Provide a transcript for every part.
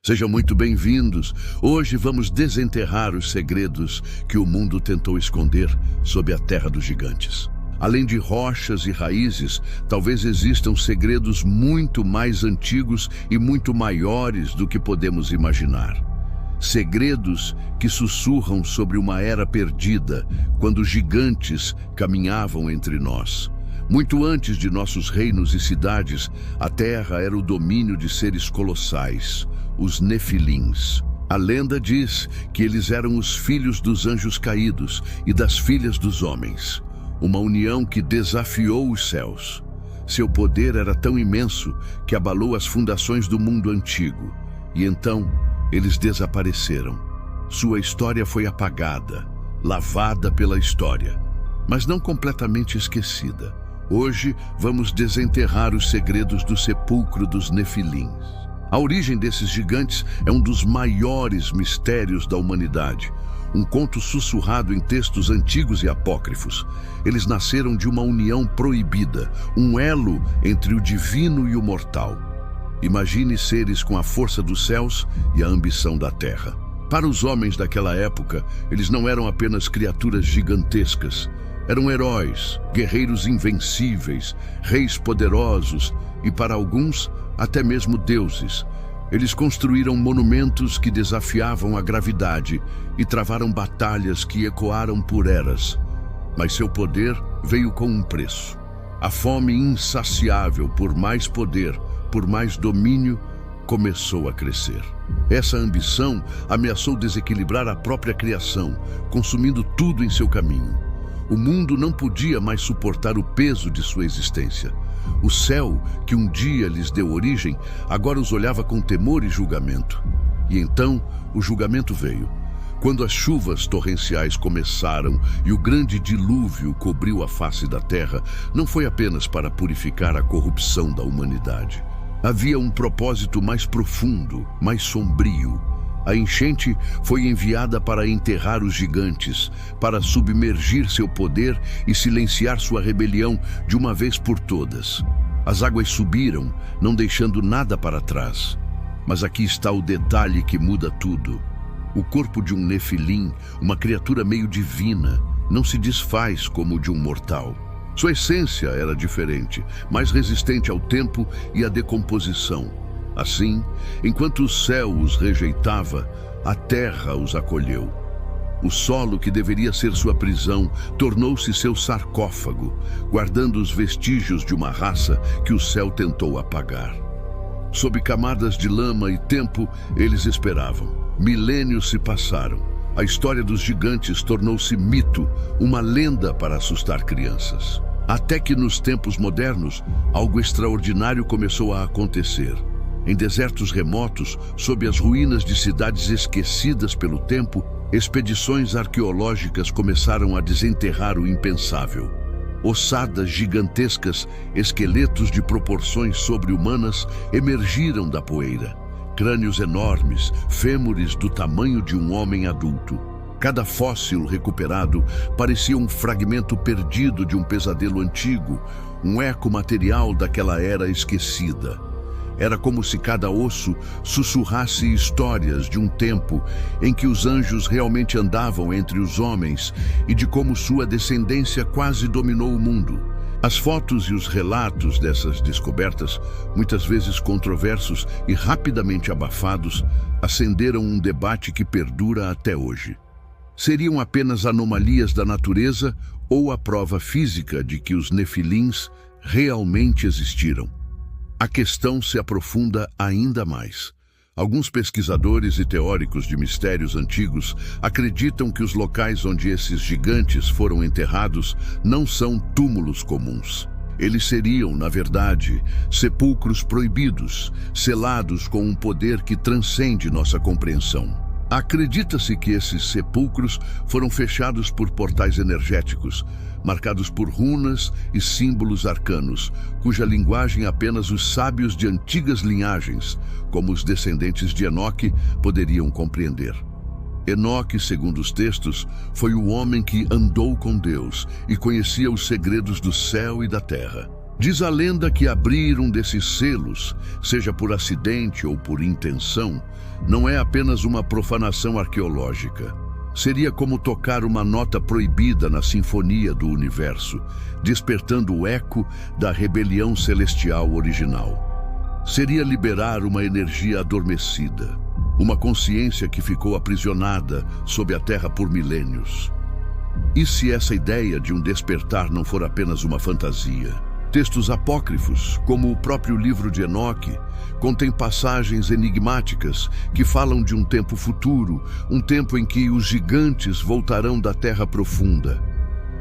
Sejam muito bem-vindos. Hoje vamos desenterrar os segredos que o mundo tentou esconder sob a terra dos gigantes. Além de rochas e raízes, talvez existam segredos muito mais antigos e muito maiores do que podemos imaginar. Segredos que sussurram sobre uma era perdida, quando os gigantes caminhavam entre nós. Muito antes de nossos reinos e cidades, a terra era o domínio de seres colossais, os Nefilins. A lenda diz que eles eram os filhos dos anjos caídos e das filhas dos homens, uma união que desafiou os céus. Seu poder era tão imenso que abalou as fundações do mundo antigo, e então eles desapareceram. Sua história foi apagada, lavada pela história, mas não completamente esquecida. Hoje vamos desenterrar os segredos do sepulcro dos Nefilins. A origem desses gigantes é um dos maiores mistérios da humanidade. Um conto sussurrado em textos antigos e apócrifos. Eles nasceram de uma união proibida, um elo entre o divino e o mortal. Imagine seres com a força dos céus e a ambição da terra. Para os homens daquela época, eles não eram apenas criaturas gigantescas. Eram heróis, guerreiros invencíveis, reis poderosos e, para alguns, até mesmo deuses. Eles construíram monumentos que desafiavam a gravidade e travaram batalhas que ecoaram por eras. Mas seu poder veio com um preço. A fome insaciável por mais poder, por mais domínio, começou a crescer. Essa ambição ameaçou desequilibrar a própria criação, consumindo tudo em seu caminho. O mundo não podia mais suportar o peso de sua existência. O céu, que um dia lhes deu origem, agora os olhava com temor e julgamento. E então, o julgamento veio. Quando as chuvas torrenciais começaram e o grande dilúvio cobriu a face da terra, não foi apenas para purificar a corrupção da humanidade. Havia um propósito mais profundo, mais sombrio. A enchente foi enviada para enterrar os gigantes, para submergir seu poder e silenciar sua rebelião de uma vez por todas. As águas subiram, não deixando nada para trás. Mas aqui está o detalhe que muda tudo. O corpo de um Nefilim, uma criatura meio divina, não se desfaz como o de um mortal. Sua essência era diferente, mais resistente ao tempo e à decomposição. Assim, enquanto o céu os rejeitava, a terra os acolheu. O solo que deveria ser sua prisão tornou-se seu sarcófago, guardando os vestígios de uma raça que o céu tentou apagar. Sob camadas de lama e tempo, eles esperavam. Milênios se passaram. A história dos gigantes tornou-se mito, uma lenda para assustar crianças. Até que nos tempos modernos, algo extraordinário começou a acontecer. Em desertos remotos, sob as ruínas de cidades esquecidas pelo tempo, expedições arqueológicas começaram a desenterrar o impensável. Ossadas gigantescas, esqueletos de proporções sobre-humanas emergiram da poeira. Crânios enormes, fêmures do tamanho de um homem adulto. Cada fóssil recuperado parecia um fragmento perdido de um pesadelo antigo, um eco material daquela era esquecida. Era como se cada osso sussurrasse histórias de um tempo em que os anjos realmente andavam entre os homens e de como sua descendência quase dominou o mundo. As fotos e os relatos dessas descobertas, muitas vezes controversos e rapidamente abafados, acenderam um debate que perdura até hoje. Seriam apenas anomalias da natureza ou a prova física de que os Nefilins realmente existiram? A questão se aprofunda ainda mais. Alguns pesquisadores e teóricos de mistérios antigos acreditam que os locais onde esses gigantes foram enterrados não são túmulos comuns. Eles seriam, na verdade, sepulcros proibidos, selados com um poder que transcende nossa compreensão. Acredita-se que esses sepulcros foram fechados por portais energéticos, marcados por runas e símbolos arcanos, cuja linguagem apenas os sábios de antigas linhagens, como os descendentes de Enoque, poderiam compreender. Enoque, segundo os textos, foi o homem que andou com Deus e conhecia os segredos do céu e da terra. Diz a lenda que abrir um desses selos, seja por acidente ou por intenção, não é apenas uma profanação arqueológica. Seria como tocar uma nota proibida na sinfonia do universo, despertando o eco da rebelião celestial original. Seria liberar uma energia adormecida, uma consciência que ficou aprisionada sob a Terra por milênios. E se essa ideia de um despertar não for apenas uma fantasia? Textos apócrifos, como o próprio livro de Enoque, contêm passagens enigmáticas que falam de um tempo futuro, um tempo em que os gigantes voltarão da terra profunda.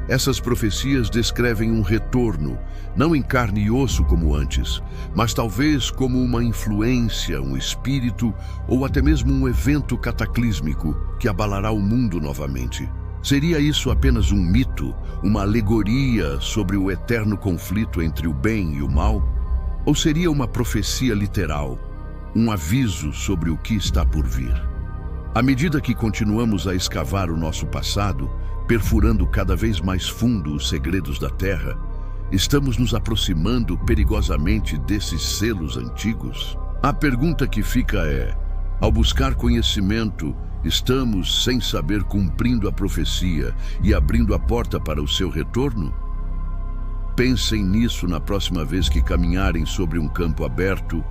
Essas profecias descrevem um retorno, não em carne e osso como antes, mas talvez como uma influência, um espírito ou até mesmo um evento cataclísmico que abalará o mundo novamente. Seria isso apenas um mito, uma alegoria sobre o eterno conflito entre o bem e o mal? Ou seria uma profecia literal, um aviso sobre o que está por vir? À medida que continuamos a escavar o nosso passado, perfurando cada vez mais fundo os segredos da Terra, estamos nos aproximando perigosamente desses selos antigos? A pergunta que fica é: ao buscar conhecimento, estamos, sem saber, cumprindo a profecia e abrindo a porta para o seu retorno? Pensem nisso na próxima vez que caminharem sobre um campo aberto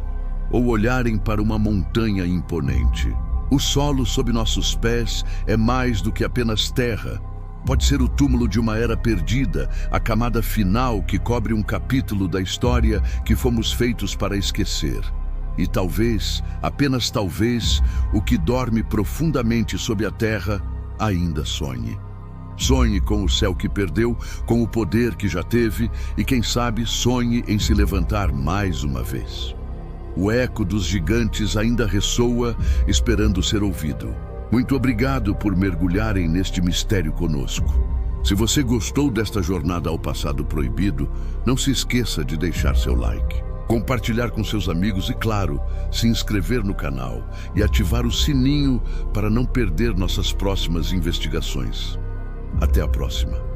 ou olharem para uma montanha imponente. O solo sob nossos pés é mais do que apenas terra. Pode ser o túmulo de uma era perdida, a camada final que cobre um capítulo da história que fomos feitos para esquecer. E talvez, apenas talvez, o que dorme profundamente sob a terra ainda sonhe. Sonhe com o céu que perdeu, com o poder que já teve e, quem sabe, sonhe em se levantar mais uma vez. O eco dos gigantes ainda ressoa, esperando ser ouvido. Muito obrigado por mergulharem neste mistério conosco. Se você gostou desta jornada ao passado proibido, não se esqueça de deixar seu like, compartilhar com seus amigos e, claro, se inscrever no canal e ativar o sininho para não perder nossas próximas investigações. Até a próxima.